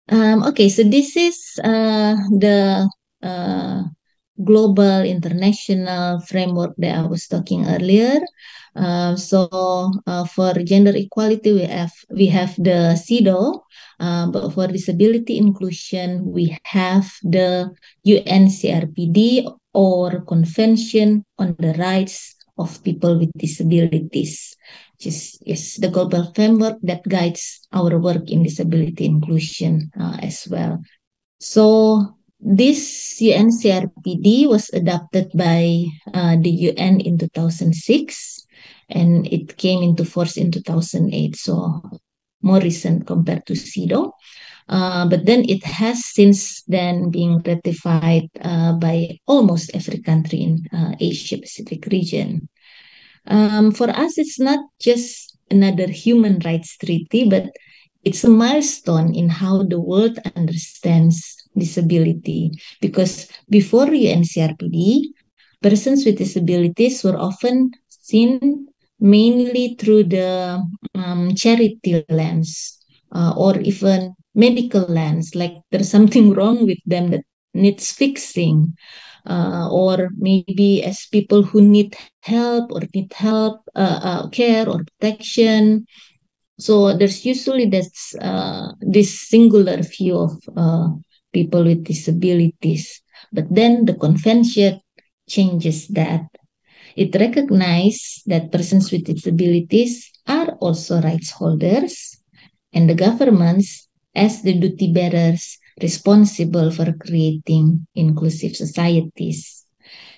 Okay, so this is the uh, global international framework that I was talking earlier. For gender equality, we have the CEDAW, but for disability inclusion, we have the UNCRPD or Convention on the Rights of People with Disabilities, which is the global framework that guides our work in disability inclusion as well. So this UNCRPD was adopted by the UN in 2006 and it came into force in 2008. So more recent compared to CEDAW. But then it has since then been ratified by almost every country in Asia Pacific region. For us, it's not just another human rights treaty, but it's a milestone in how the world understands disability. Because before UNCRPD, persons with disabilities were often seen mainly through the charity lens or even medical lens, like there's something wrong with them that needs fixing, or maybe as people who need help, care or protection. So there's usually this singular view of people with disabilities. But then the convention changes that. It recognizes that persons with disabilities are also rights holders and the governments as the duty bearers responsible for creating inclusive societies.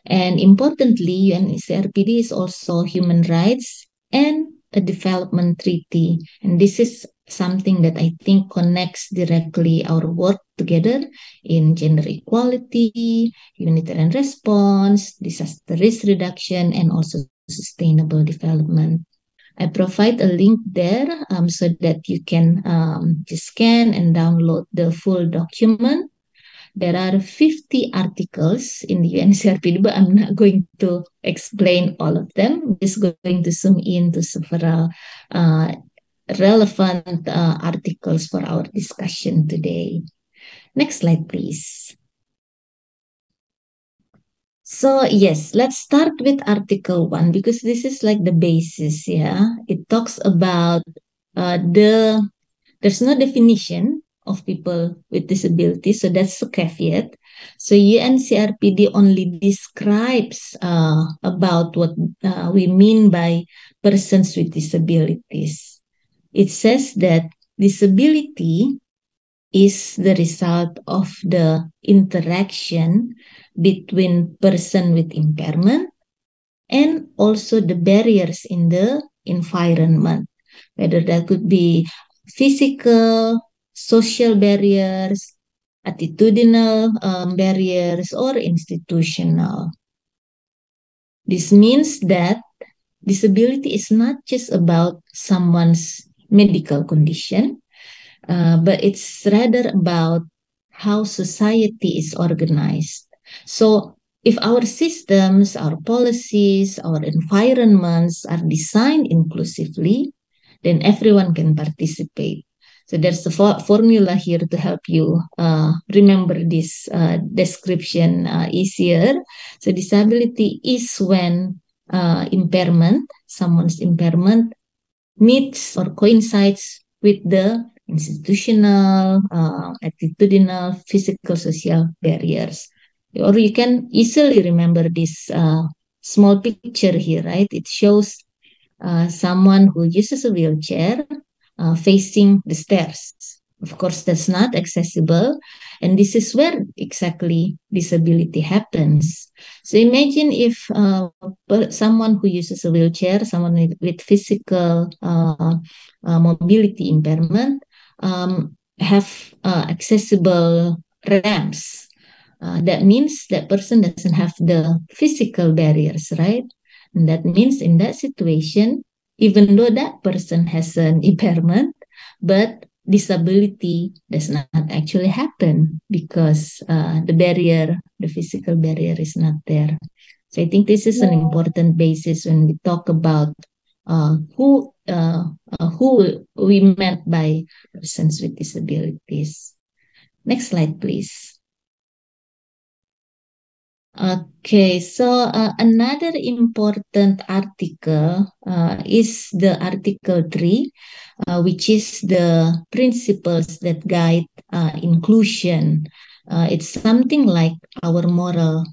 And importantly, UNCRPD is also human rights and a development treaty. And this is something that I think connects directly our work together in gender equality, humanitarian response, disaster risk reduction, and also sustainable development. I provide a link there so that you can just scan and download the full document. There are 50 articles in the UNCRPD, but I'm not going to explain all of them. I'm just going to zoom in to several uh, relevant articles for our discussion today. Next slide, please. So yes, let's start with Article 1 because this is like the basis, yeah. It talks about there's no definition of people with disabilities, so that's a caveat. So UNCRPD only describes about what we mean by persons with disabilities. It says that disability is the result of the interaction between person with impairment and also the barriers in the environment, whether that could be physical, social barriers, attitudinal barriers, or institutional. This means that disability is not just about someone's medical condition, but it's rather about how society is organized. So, if our systems, our policies, our environments are designed inclusively, then everyone can participate. So there's a formula here to help you remember this description easier. So disability is when someone's impairment meets or coincides with the institutional, attitudinal, physical, social barriers. Or you can easily remember this small picture here, right? It shows someone who uses a wheelchair facing the stairs. Of course, that's not accessible. And this is where exactly disability happens. So imagine if someone who uses a wheelchair, someone with physical mobility impairment, have accessible ramps. That means that person doesn't have the physical barriers, right? And that means in that situation, even though that person has an impairment, but disability does not actually happen because the physical barrier is not there. So I think this is an important basis when we talk about who we meant by persons with disabilities. Next slide, please. Okay, so another important article is the Article 3, which is the principles that guide inclusion. It's something like our moral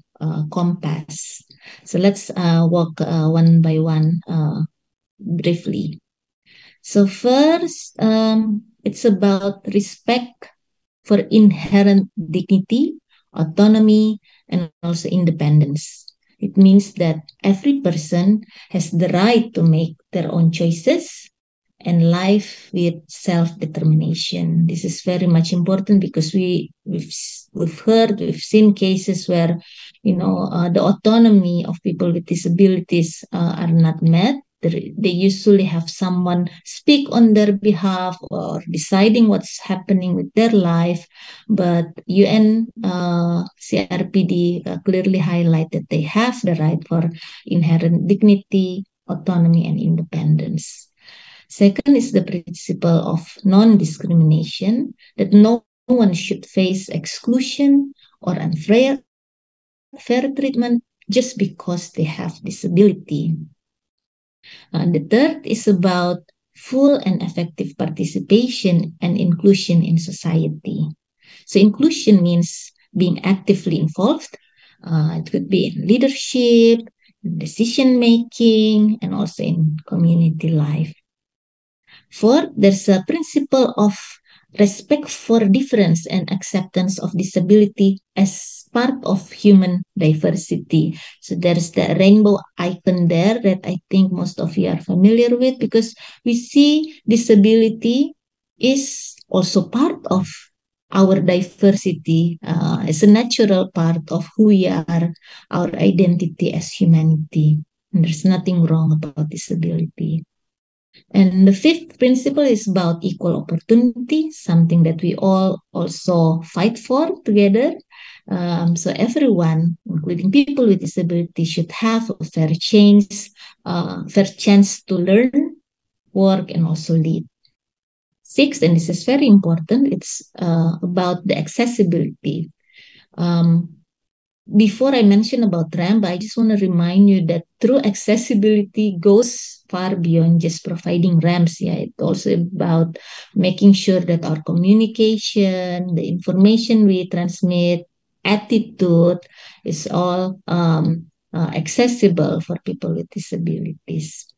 compass. So let's walk one by one briefly. So first, it's about respect for inherent dignity, autonomy, and also independence. It means that every person has the right to make their own choices and life with self-determination. This is very much important because we've seen cases where the autonomy of people with disabilities are not met. They usually have someone speak on their behalf or deciding what's happening with their life, but UN CRPD clearly highlight that they have the right for inherent dignity, autonomy, and independence. Second is the principle of non-discrimination, that no one should face exclusion or unfair treatment just because they have disability. The third is about full and effective participation and inclusion in society. So inclusion means being actively involved. It could be in leadership, decision making, and also in community life. Fourth, there's a principle of respect for difference and acceptance of disability as part of human diversity. So there's the rainbow icon there that I think most of you are familiar with, because we see disability is also part of our diversity as a natural part of who we are, our identity as humanity. And there's nothing wrong about disability. And the fifth principle is about equal opportunity, something that we all also fight for together. So everyone, including people with disability, should have a fair chance to learn, work, and also lead. Sixth, and this is very important, it's about the accessibility. Before I mention about ramp, I just want to remind you that true accessibility goes far beyond just providing ramps. Yeah, it's also about making sure that our communication, the information we transmit, attitude is all accessible for people with disabilities.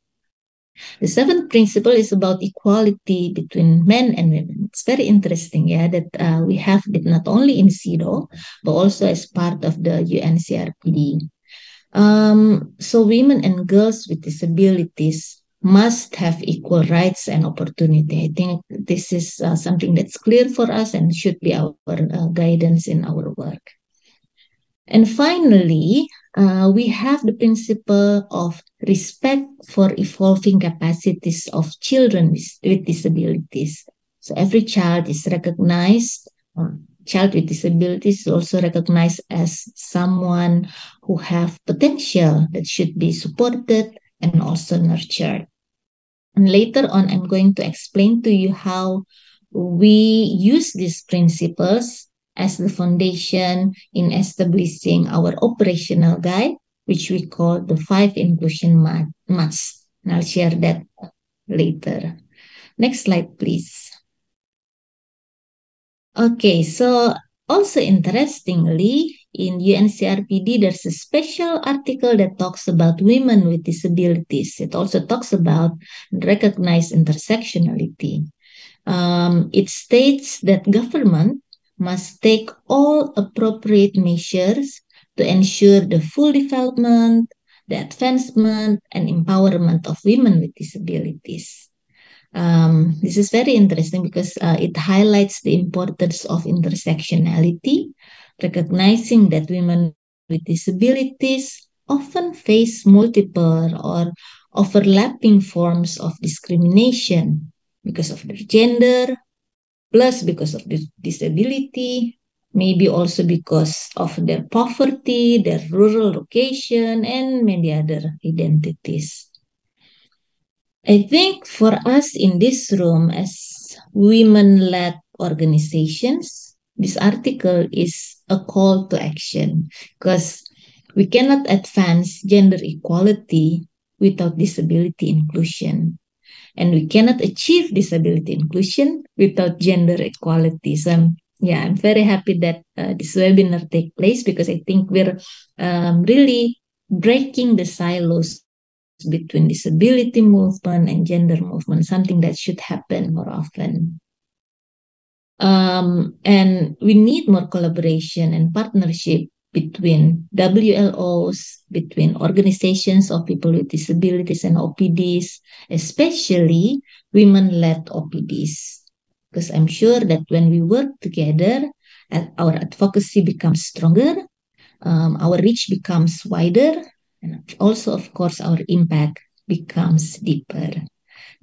The seventh principle is about equality between men and women. It's very interesting, yeah, that we have it not only in CEDAW, but also as part of the UNCRPD. So women and girls with disabilities must have equal rights and opportunity. I think this is something that's clear for us and should be our guidance in our work. And finally, we have the principle of respect for evolving capacities of children with disabilities. So every child is recognized, child with disabilities is also recognized as someone who have potential that should be supported and also nurtured. And later on, I'm going to explain to you how we use these principles as the foundation in establishing our operational guide, which we call the 5 inclusion must. And I'll share that later. Next slide, please. Okay, so also interestingly, in UNCRPD, there's a special article that talks about women with disabilities. It also talks about recognized intersectionality. It states that government must take all appropriate measures to ensure the full development, the advancement, and empowerment of women with disabilities. This is very interesting because it highlights the importance of intersectionality, recognizing that women with disabilities often face multiple or overlapping forms of discrimination because of their gender, plus because of disability, maybe also because of their poverty, their rural location, and many other identities. I think for us in this room as women-led organizations, this article is a call to action because we cannot advance gender equality without disability inclusion. And we cannot achieve disability inclusion without gender equality. So I'm very happy that this webinar take place because I think we're really breaking the silos between disability movement and gender movement, something that should happen more often. And we need more collaboration and partnership between WLOs, between organizations of people with disabilities and OPDs, especially women-led OPDs. Because I'm sure that when we work together, our advocacy becomes stronger, our reach becomes wider, and also, of course, our impact becomes deeper.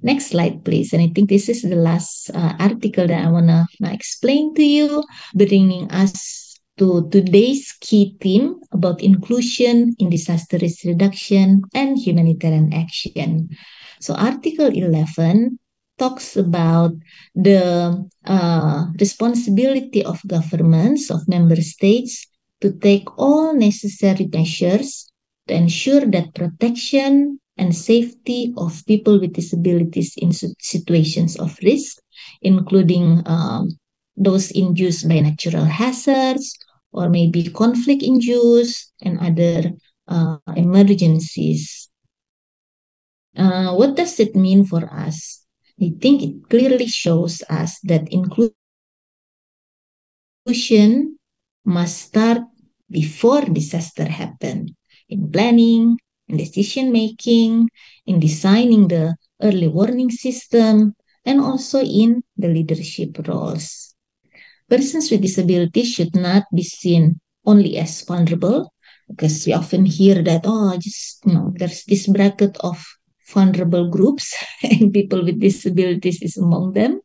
Next slide, please. And I think this is the last article that I want to explain to you, bringing us to today's key theme about inclusion in disaster risk reduction and humanitarian action. So Article 11 talks about the responsibility of governments of member states to take all necessary measures to ensure that protection and safety of people with disabilities in situations of risk, including those induced by natural hazards or maybe conflict induced and other emergencies. What does it mean for us? I think it clearly shows us that inclusion must start before disaster happen, in planning, in decision making, in designing the early warning system, and also in the leadership roles. Persons with disabilities should not be seen only as vulnerable, because we often hear that, there's this bracket of vulnerable groups and people with disabilities is among them.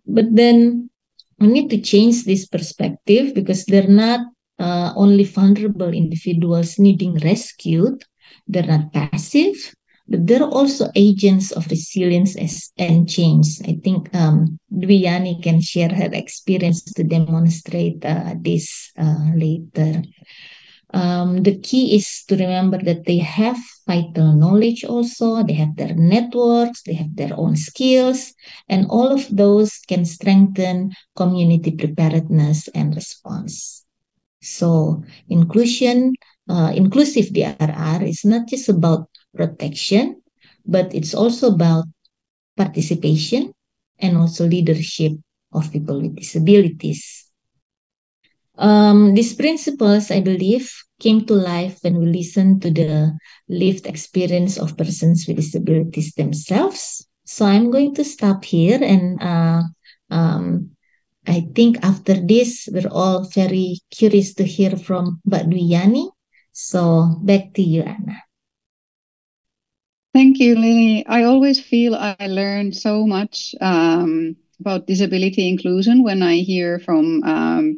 But then we need to change this perspective because they're not only vulnerable individuals needing rescued, they're not passive, but they're also agents of resilience and change. I think Dwi Yani can share her experience to demonstrate this later. The key is to remember that they have vital knowledge also, they have their networks, they have their own skills, and all of those can strengthen community preparedness and response. So inclusive DRR is not just about protection, but it's also about participation and also leadership of people with disabilities. These principles, I believe, came to life when we listened to the lived experience of persons with disabilities themselves. So I'm going to stop here, and I think after this, we're all very curious to hear from Mbak Dwi Yani. So back to you, Anna. Thank you, Lily. I always feel I learn so much about disability inclusion when I hear from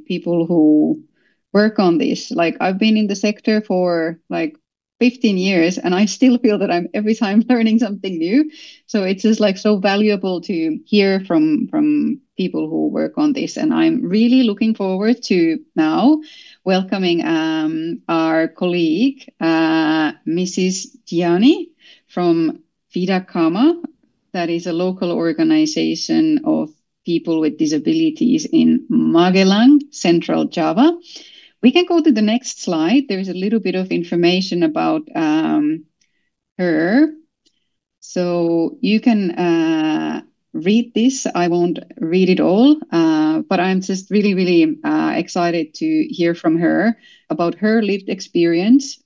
people who work on this. Like, I've been in the sector for like 15 years and I still feel that I'm every time learning something new. So it's just like so valuable to hear from people who work on this. And I'm really looking forward to now welcoming our colleague, Mrs. Gianni from Vida Kama, that is a local organization of people with disabilities in Magelang, Central Java. We can go to the next slide. There's a little bit of information about her. So you can read this. I won't read it all, but I'm just really, really excited to hear from her about her lived experience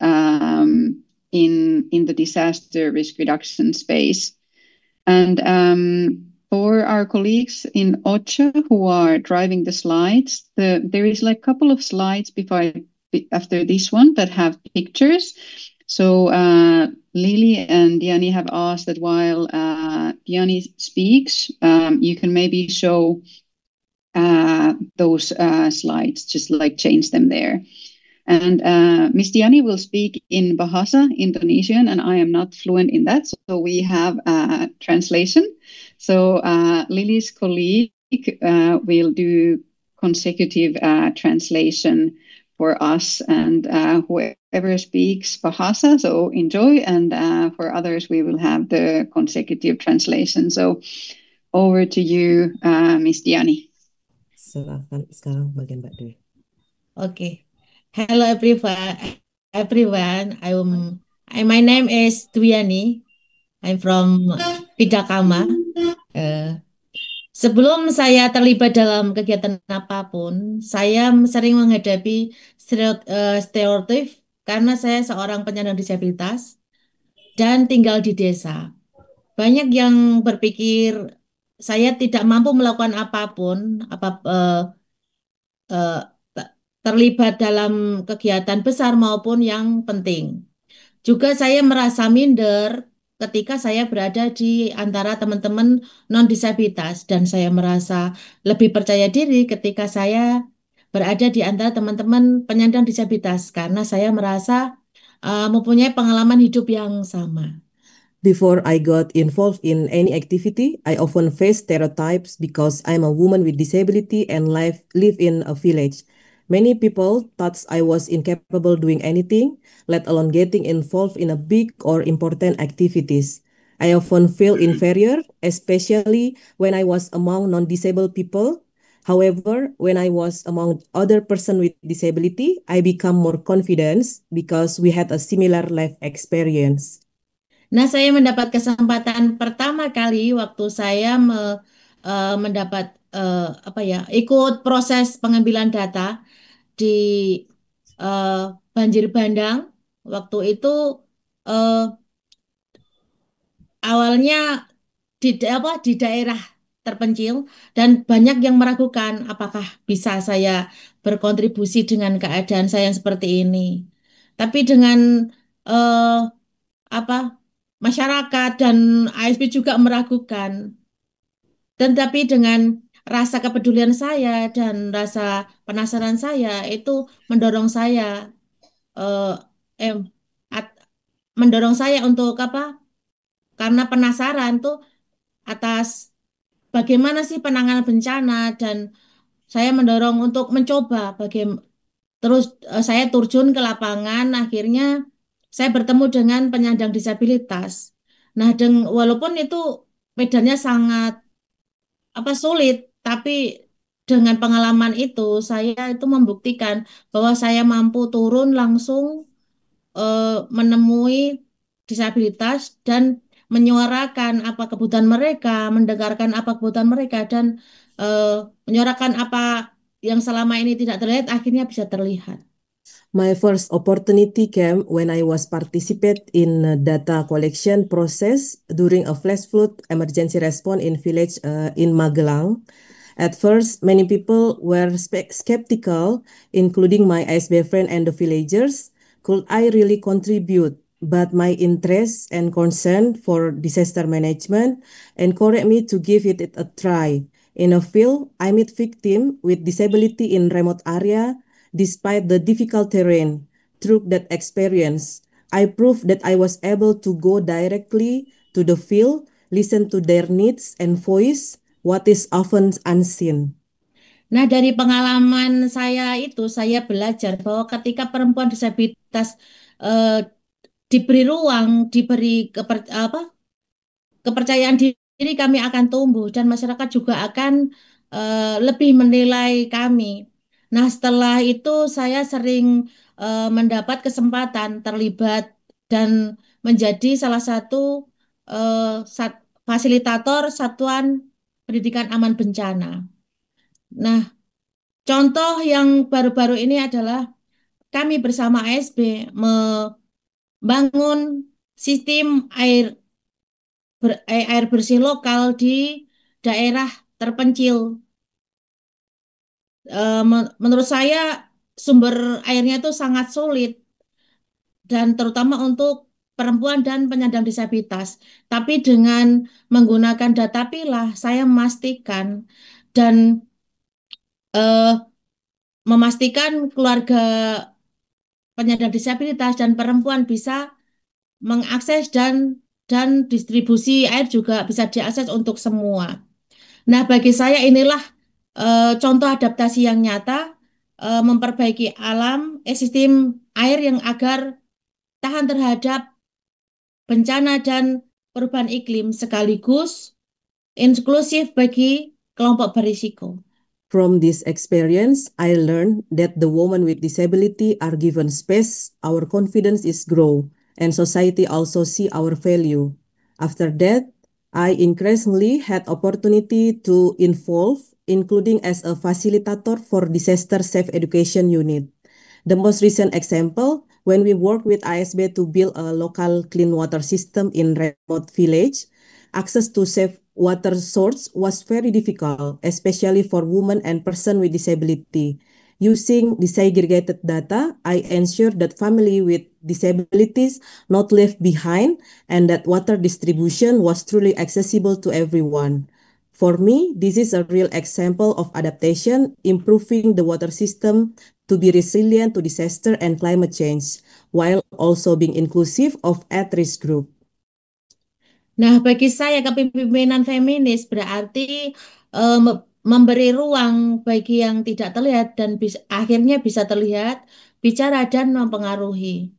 in the disaster risk reduction space. And for our colleagues in OCHA who are driving the slides, there is like a couple of slides after this one that have pictures. So Lily and Diani have asked that while Diani speaks, you can maybe show those slides, just like change them there. And Ms. Diani will speak in Bahasa, Indonesian, and I am not fluent in that, so we have translation. So Lily's colleague will do consecutive translation for us and whoever speaks Bahasa, so enjoy, and for others we will have the consecutive translation. So over to you, Miss Diani. Silakan sekarang bagian Mbak Dwi. Okay. Hello everyone. My name is Dwiani. I'm from Pidakama. Sebelum saya terlibat dalam kegiatan apapun, saya sering menghadapi stereotip karena saya seorang penyandang disabilitas dan tinggal di desa. Banyak yang berpikir saya tidak mampu melakukan apapun, eh, terlibat dalam kegiatan besar maupun yang penting. Juga saya merasa minder ketika saya berada di antara teman-teman non-disabilitas dan saya merasa lebih percaya diri ketika saya berada di antara teman-teman penyandang disabilitas karena saya merasa mempunyai pengalaman hidup yang sama. Before I got involved in any activity, I often face stereotypes because I'm a woman with disability and live in a village. Many people thought I was incapable doing anything, let alone getting involved in a big or important activities. I often feel inferior, especially when I was among non-disabled people. However, when I was among other person with disability, I become more confident because we had a similar life experience. Nah, saya mendapat kesempatan pertama kali waktu saya mendapat ikut proses pengambilan data di eh, Banjir Bandang. Waktu itu eh, awalnya di daerah terpencil dan banyak yang meragukan apakah bisa saya berkontribusi dengan keadaan saya yang seperti ini. Tapi dengan eh, apa masyarakat dan ASB juga meragukan. Dan tapi dengan rasa kepedulian saya dan rasa penasaran saya itu mendorong saya eh, em, at- mendorong saya untuk apa? Karena penasaran tuh atas bagaimana sih penanganan bencana dan saya mendorong untuk mencoba bagaimana terus saya terjun ke lapangan akhirnya saya bertemu dengan penyandang disabilitas. Nah, walaupun itu medannya sangat sulit, tapi dengan pengalaman itu saya itu membuktikan bahwa saya mampu turun langsung eh, menemui disabilitas dan menyuarakan apa kebutuhan mereka, mendengarkan apa kebutuhan mereka dan eh, menyuarakan apa yang selama ini tidak terlihat akhirnya bisa terlihat. My first opportunity came when I was participate in a data collection process during a flash flood emergency response in village in Magelang. At first, many people were skeptical, including my ex-boyfriend friend and the villagers. Could I really contribute? But my interest and concern for disaster management encouraged me to give it a try. In a field, I meet victims with disability in remote area. Despite the difficult terrain, through that experience, I proved that I was able to go directly to the field, listen to their needs and voice what is often unseen. Nah, dari pengalaman saya itu, saya belajar bahwa ketika perempuan disabilitas eh, diberi ruang, diberi kepercayaan diri, kami akan tumbuh dan masyarakat juga akan lebih menilai kami. Nah, setelah itu saya sering mendapat kesempatan terlibat dan menjadi salah satu fasilitator Satuan Pendidikan Aman Bencana. Nah, contoh yang baru-baru ini adalah kami bersama ASB membangun sistem air bersih lokal di daerah terpencil. Menurut saya sumber airnya itu sangat sulit dan terutama untuk perempuan dan penyandang disabilitas. Tapi dengan menggunakan data pilah, saya memastikan dan eh, memastikan keluarga penyandang disabilitas dan perempuan bisa mengakses dan distribusi air juga bisa diakses untuk semua. Nah, bagi saya inilah contoh adaptasi yang nyata, memperbaiki sistem air yang agar tahan terhadap bencana dan perubahan iklim sekaligus inklusif bagi kelompok berisiko. From this experience, I learned that the women with disability are given space, our confidence is grow, and society also see our value. After that, I increasingly had opportunity to involve, including as a facilitator for disaster safe education unit. The most recent example, when we worked with ISB to build a local clean water system in remote village, access to safe water source was very difficult, especially for women and person with disability. Using disaggregated data, I ensured that family with disabilities not left behind and that water distribution was truly accessible to everyone. For me, this is a real example of adaptation, improving the water system to be resilient to disaster and climate change, while also being inclusive of at-risk group. Nah, bagi saya kepemimpinan feminis berarti memberi ruang bagi yang tidak terlihat dan akhirnya bisa terlihat, bicara dan mempengaruhi.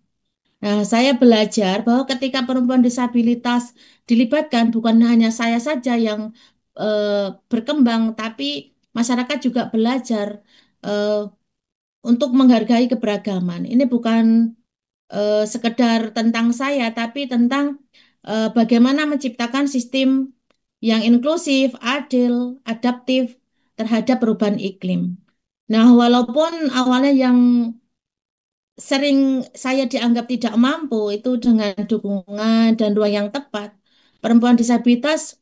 Nah, saya belajar bahwa ketika perempuan disabilitas dilibatkan, bukan hanya saya saja yang berkembang, tapi masyarakat juga belajar eh, untuk menghargai keberagaman. Ini bukan sekedar tentang saya, tapi tentang bagaimana menciptakan sistem yang inklusif, adil, adaptif terhadap perubahan iklim. Nah, walaupun awalnya yang sering saya dianggap tidak mampu itu dengan dukungan dan ruang yang tepat, perempuan disabilitas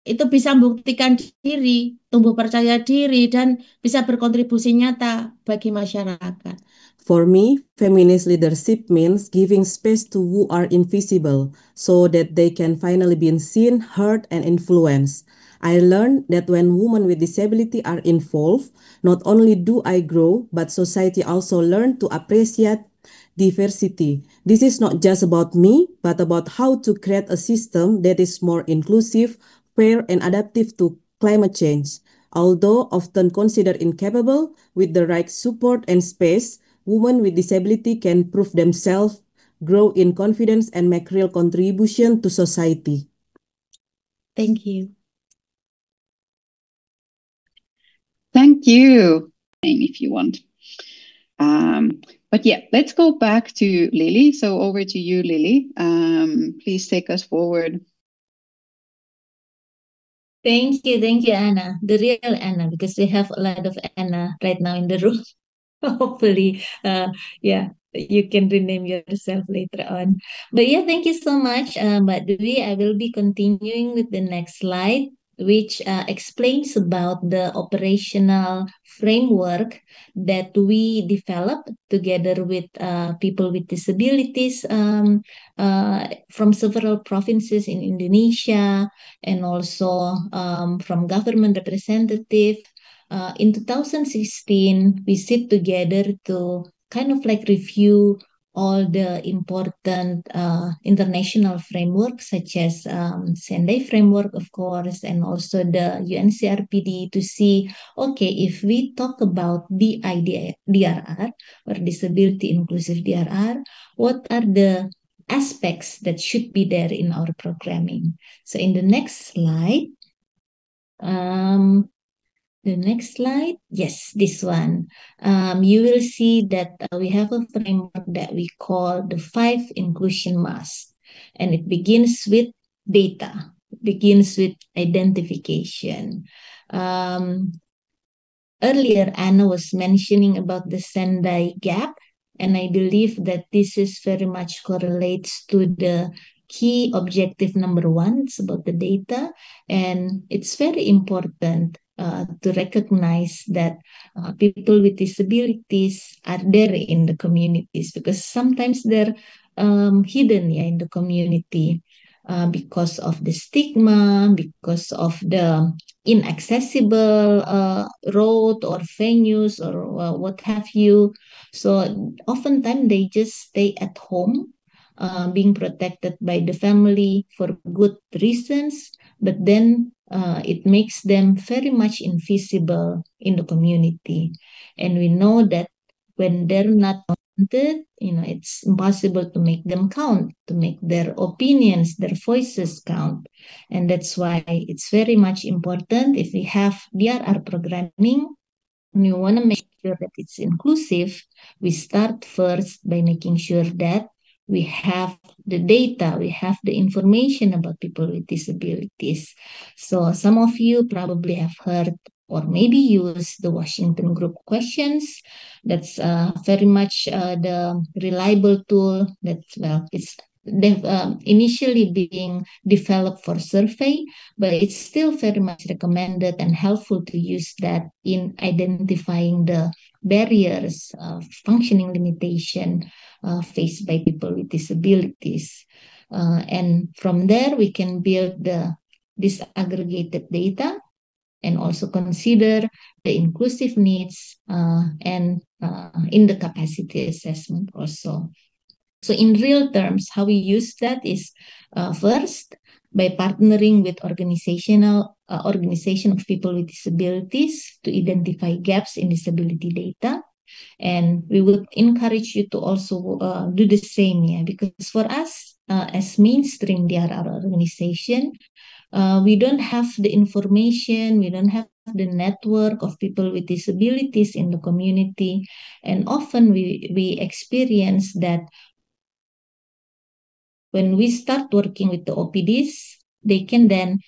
itu bisa membuktikan diri, tumbuh percaya diri, dan bisa berkontribusi nyata bagi masyarakat. For me, feminist leadership means giving space to who are invisible so that they can finally be seen, heard, and influenced. I learned that when women with disability are involved, not only do I grow, but society also learn to appreciate diversity. This is not just about me, but about how to create a system that is more inclusive, fair, and adaptive to climate change. Although often considered incapable, with the right support and space, women with disability can prove themselves, grow in confidence, and make real contribution to society. Thank you. Thank you, if you want. But yeah, let's go back to Lily. So over to you, Lily. Please take us forward. Thank you, Anna, the real Anna, because we have a lot of Anna right now in the room. Hopefully, yeah, you can rename yourself later on. But yeah, thank you so much, Mbak Dwi. I will be continuing with the next slide, which explains about the operational framework that we developed together with people with disabilities from several provinces in Indonesia, and also from government representative. In 2016, we sit together to kind of like review all the important international frameworks, such as Sendai framework, of course, and also the UNCRPD, to see, okay, if we talk about DRR or Disability Inclusive DRR, what are the aspects that should be there in our programming? So in the next slide, the next slide, yes, this one. You will see that we have a framework that we call the 5 inclusion must, and it begins with data, it begins with identification. Earlier, Anna was mentioning about the Sendai gap, and I believe that this is very much correlates to the key objective number 1. It's about the data, and it's very important to recognize that people with disabilities are there in the communities, because sometimes they're hidden in the community because of the stigma, because of the inaccessible road or venues or what have you. So oftentimes they just stay at home, being protected by the family for good reasons, but then it makes them very much invisible in the community. And we know that when they're not counted, it's impossible to make them count, to make their opinions, their voices count. And that's why it's very much important if we have DRR programming, and we want to make sure that it's inclusive, we start first by making sure that we have the data, we have the information about people with disabilities. So some of you probably have heard or maybe use the Washington Group questions. That's very much the reliable tool that it's initially being developed for survey, but it's still very much recommended and helpful to use that in identifying the barriers of functioning limitation faced by people with disabilities. And from there, we can build the disaggregated data and also consider the inclusive needs and in the capacity assessment also. So in real terms, how we use that is first by partnering with organization of people with disabilities to identify gaps in disability data. And we would encourage you to also do the same, because for us as mainstream DRR organization, we don't have the information, we don't have the network of people with disabilities in the community, and often we experience that when we start working with the OPDs, they can then,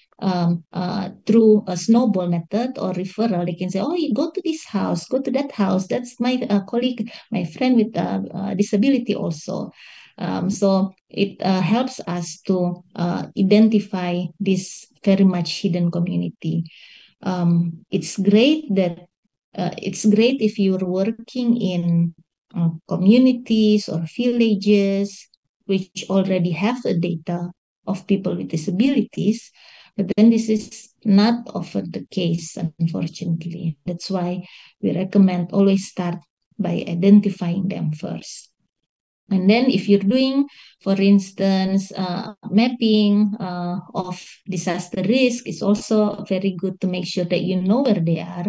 through a snowball method or referral, they can say, oh, you go to this house, go to that house. That's my colleague, my friend with disability also. So it helps us to identify this very much hidden community. It's great if you're working in communities or villages which already have the data of people with disabilities, but then this is not often the case, unfortunately. That's why we recommend always start by identifying them first. And then if you're doing, for instance, mapping of disaster risk, it's also very good to make sure that you know where they are,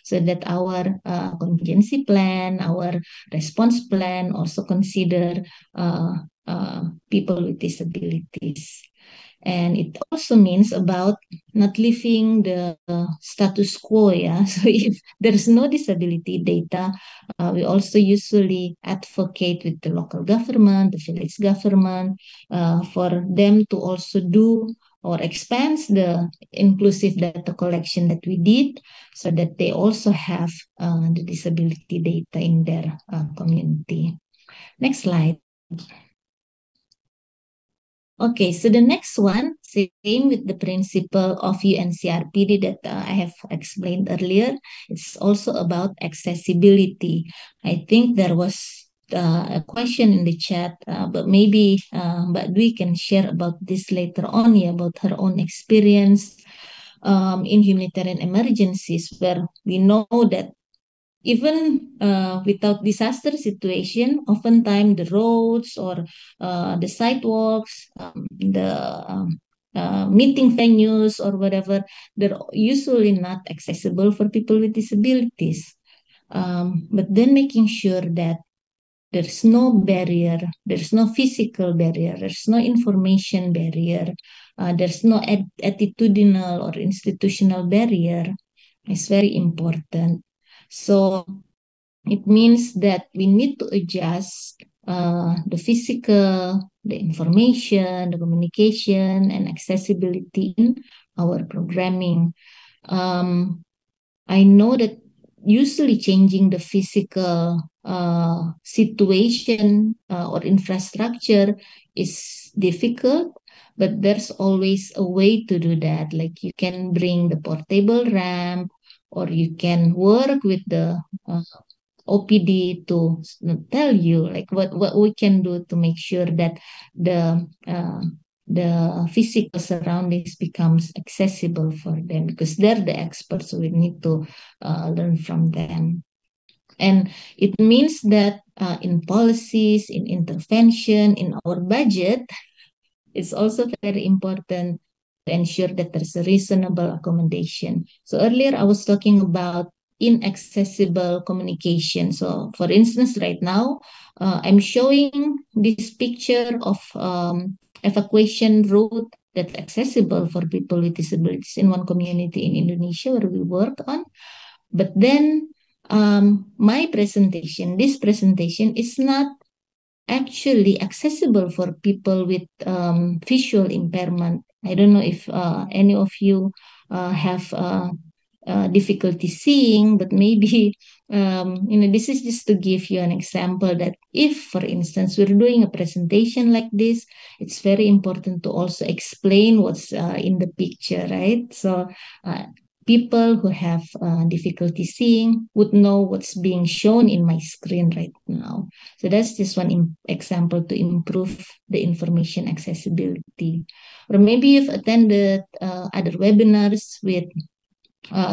so that our contingency plan, our response plan also consider people with disabilities. And it also means about not leaving the status quo. So if there's no disability data, we also usually advocate with the local government, the village government, for them to also do or expand the inclusive data collection that we did, so that they also have the disability data in their community. Next slide. Okay, so the next one, same with the principle of UNCRPD that I have explained earlier. It's also about accessibility. I think there was a question in the chat, but maybe Mbak Dwi can share about this later on, about her own experience in humanitarian emergencies, where we know that even without disaster situation, oftentimes the roads or the sidewalks, the meeting venues or whatever, they're usually not accessible for people with disabilities. But then making sure that there's no barrier, there's no physical barrier, there's no information barrier, there's no attitudinal or institutional barrier is very important. So it means that we need to adjust the physical, the information, the communication, and accessibility in our programming. I know that usually changing the physical situation or infrastructure is difficult, but there's always a way to do that. Like you can bring the portable ramp, or you can work with the OPD to tell you like what we can do to make sure that the physical surroundings becomes accessible for them, because they're the experts, so we need to learn from them. And it means that in policies, in intervention, in our budget, it's also very important to ensure that there's a reasonable accommodation. So earlier I was talking about inaccessible communication. So for instance, right now, I'm showing this picture of evacuation route that's accessible for people with disabilities in one community in Indonesia where we work on. But then my presentation, this presentation is not actually accessible for people with visual impairment. I don't know if any of you have difficulty seeing, but maybe this is just to give you an example that if, for instance, we're doing a presentation like this, it's very important to also explain what's in the picture, right? So people who have difficulty seeing would know what's being shown in my screen right now. So that's just one example to improve the information accessibility. Or maybe you've attended other webinars with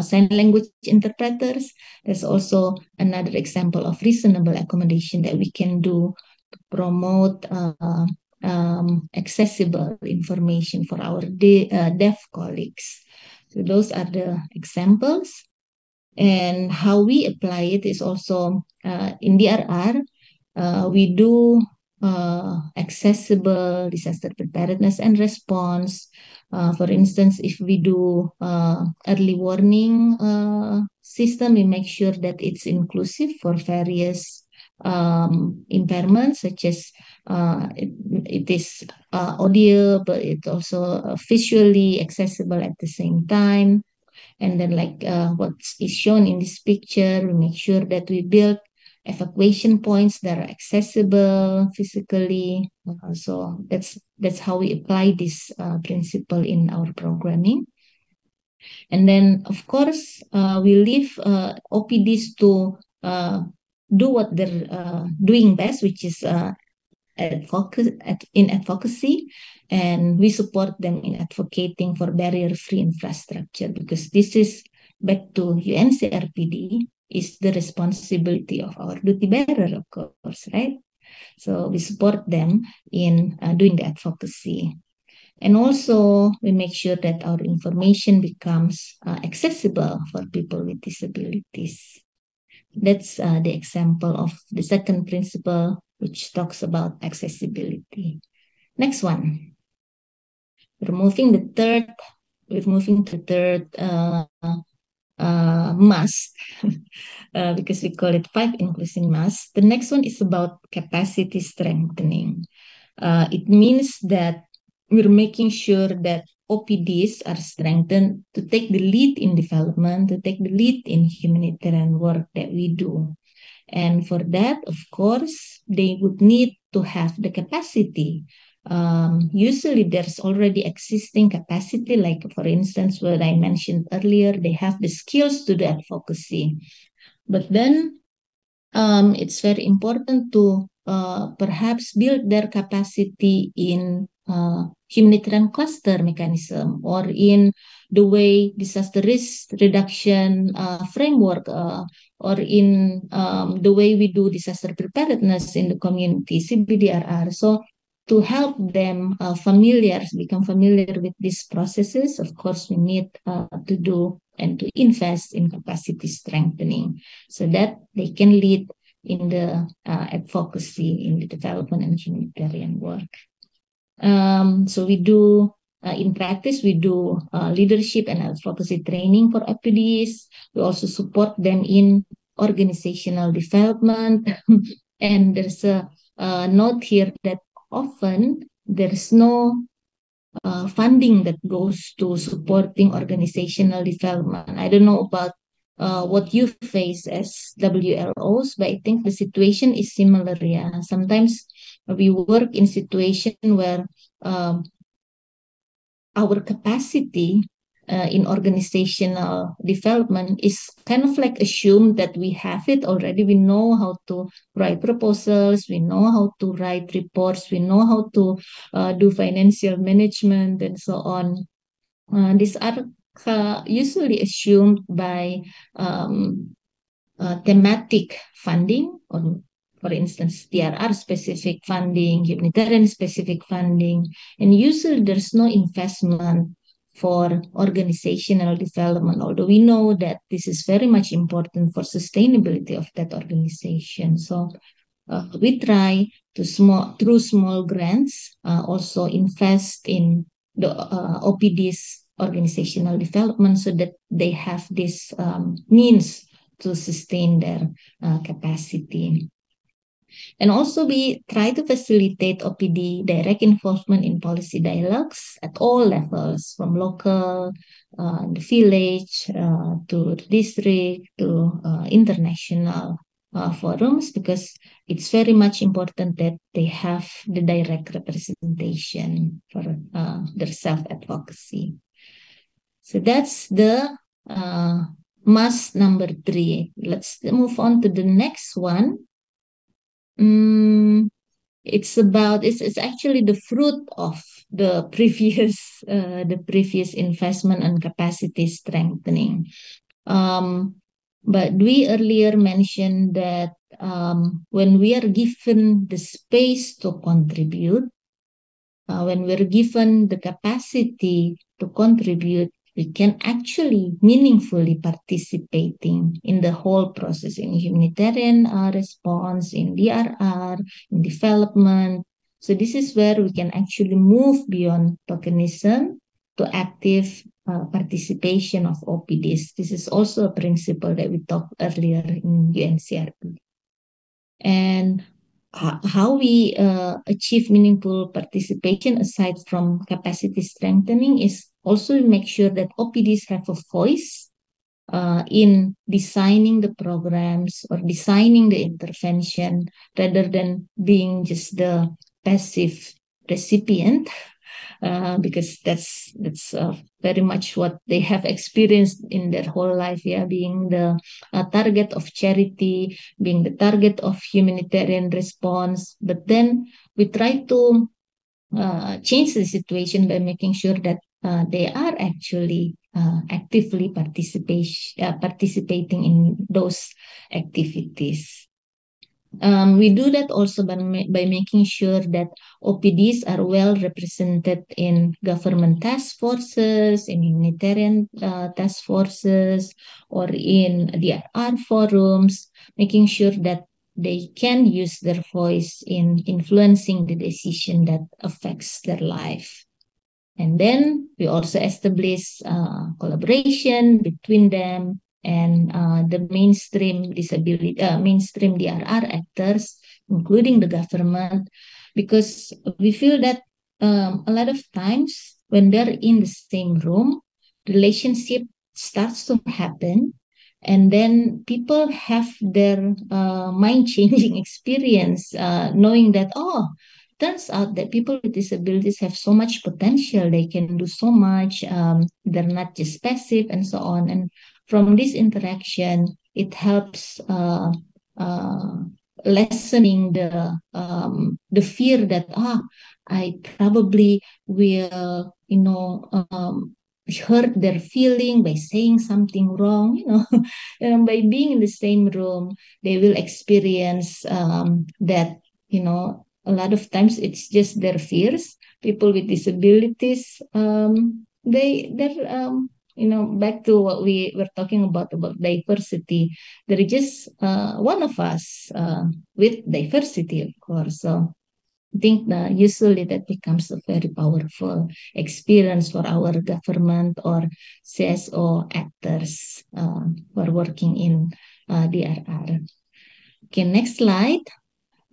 sign language interpreters. There's also another example of reasonable accommodation that we can do to promote accessible information for our deaf colleagues. So those are the examples. And how we apply it is also in DRR, we do accessible disaster preparedness and response. For instance, if we do early warning system, we make sure that it's inclusive for various impairments, such as it is audio, but it's also visually accessible at the same time. And then like what is shown in this picture, we make sure that we build evacuation points that are accessible physically. So that's how we apply this principle in our programming. And then, of course, we leave OPDs to do what they're doing best, which is in advocacy, and we support them in advocating for barrier-free infrastructure, because this is back to UNCRPD, is the responsibility of our duty bearer, of course, right? So we support them in doing the advocacy. And also we make sure that our information becomes accessible for people with disabilities. That's the example of the second principle, which talks about accessibility. Next one. We're moving to the third must, because we call it 5 inclusive must. The next one is about capacity strengthening. It means that we're making sure that OPDs are strengthened to take the lead in development, to take the lead in humanitarian work that we do. And for that, of course, they would need to have the capacity. Usually there's already existing capacity, like for instance, what I mentioned earlier, they have the skills to do advocacy. But then it's very important to perhaps build their capacity in humanitarian cluster mechanism, or in the way disaster risk reduction framework, or in the way we do disaster preparedness in the community, CBDRR. So to help them become familiar with these processes, of course, we need to do and to invest in capacity strengthening so that they can lead in the advocacy in the development and humanitarian work. So we do, in practice, we do leadership and advocacy training for OPDs. We also support them in organizational development. And there's a note here that often there's no funding that goes to supporting organizational development. I don't know about what you face as WLOs, but I think the situation is similar. Yeah, sometimes we work in situation where our capacity in organizational development is kind of like assumed that we have it already. We know how to write proposals, we know how to write reports, we know how to do financial management and so on. These are usually assumed by thematic funding, or for instance, DRR specific funding, humanitarian specific funding, and usually there's no investment for organizational development, although we know that this is very much important for sustainability of that organization. So we try to through small grants also invest in the OPD's organizational development so that they have this means to sustain their capacity. And also we try to facilitate OPD direct involvement in policy dialogues at all levels, from local, the village, to the district, to international forums, because it's very much important that they have the direct representation for their self-advocacy. So that's the must number 3. Let's move on to the next one. It's actually the fruit of the previous investment and capacity strengthening. But we earlier mentioned that when we are given the space to contribute, when we're given the capacity to contribute, we can actually meaningfully participating in the whole process, in humanitarian response, in DRR, in development. So this is where we can actually move beyond tokenism to active participation of OPDs. This is also a principle that we talked earlier in UNCRPD. And how we achieve meaningful participation aside from capacity strengthening is also make sure that OPDs have a voice in designing the programs or designing the intervention, rather than being just the passive recipient, because that's very much what they have experienced in their whole life, being the target of charity, being the target of humanitarian response. But then we try to change the situation by making sure that they are actually actively participating in those activities. We do that also by making sure that OPDs are well represented in government task forces, in humanitarian task forces, or in DRR forums, making sure that they can use their voice in influencing the decision that affects their life. And then we also establish collaboration between them and the mainstream mainstream DRR actors, including the government, because we feel that a lot of times when they're in the same room, relationship starts to happen, and then people have their mind-changing experience, knowing that, turns out that people with disabilities have so much potential, they can do so much, they're not just passive, and so on. And from this interaction, it helps lessening the fear that I probably will hurt their feeling by saying something wrong. By being in the same room, they will experience that a lot of times it's just their fears. People with disabilities, they're back to what we were talking about diversity. They're just one of us with diversity, of course. So I think usually that becomes a very powerful experience for our government or CSO actors who are working in DRR. Okay, next slide.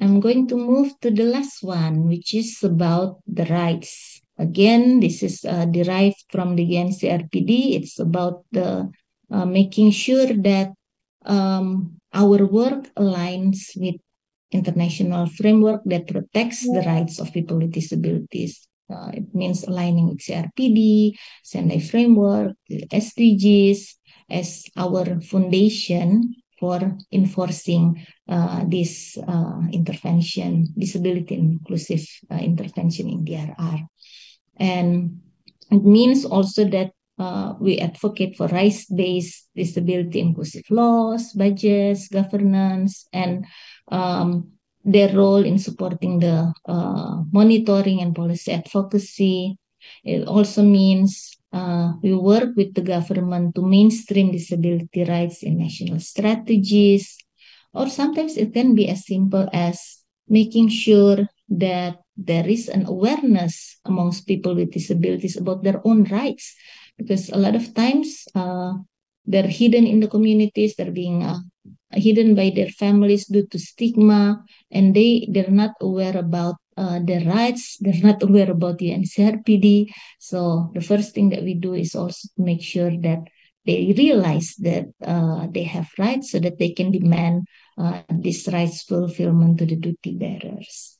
I'm going to move to the last one, which is about the rights. Again, this is derived from the UNCRPD. It's about the making sure that our work aligns with international framework that protects the rights of people with disabilities. It means aligning with CRPD, Sendai framework, the SDGs as our foundation for enforcing this intervention, disability inclusive intervention in DRR. And it means also that we advocate for rights-based disability inclusive laws, budgets, governance, and their role in supporting the monitoring and policy advocacy. It also means we work with the government to mainstream disability rights in national strategies, or sometimes it can be as simple as making sure that there is an awareness amongst people with disabilities about their own rights, because a lot of times they're hidden in the communities, they're being hidden by their families due to stigma, and they're not aware about their rights, they're not aware about the UNCRPD. So the first thing that we do is also to make sure that they realize that they have rights so that they can demand this rights fulfillment to the duty bearers.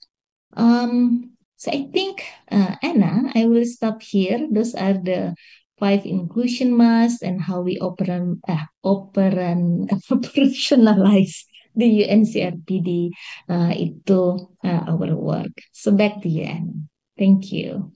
So I think, Anna, I will stop here. Those are the 5 inclusion masks and how we operationalize the UNCRPD into our work. So back to you, Anna. Thank you.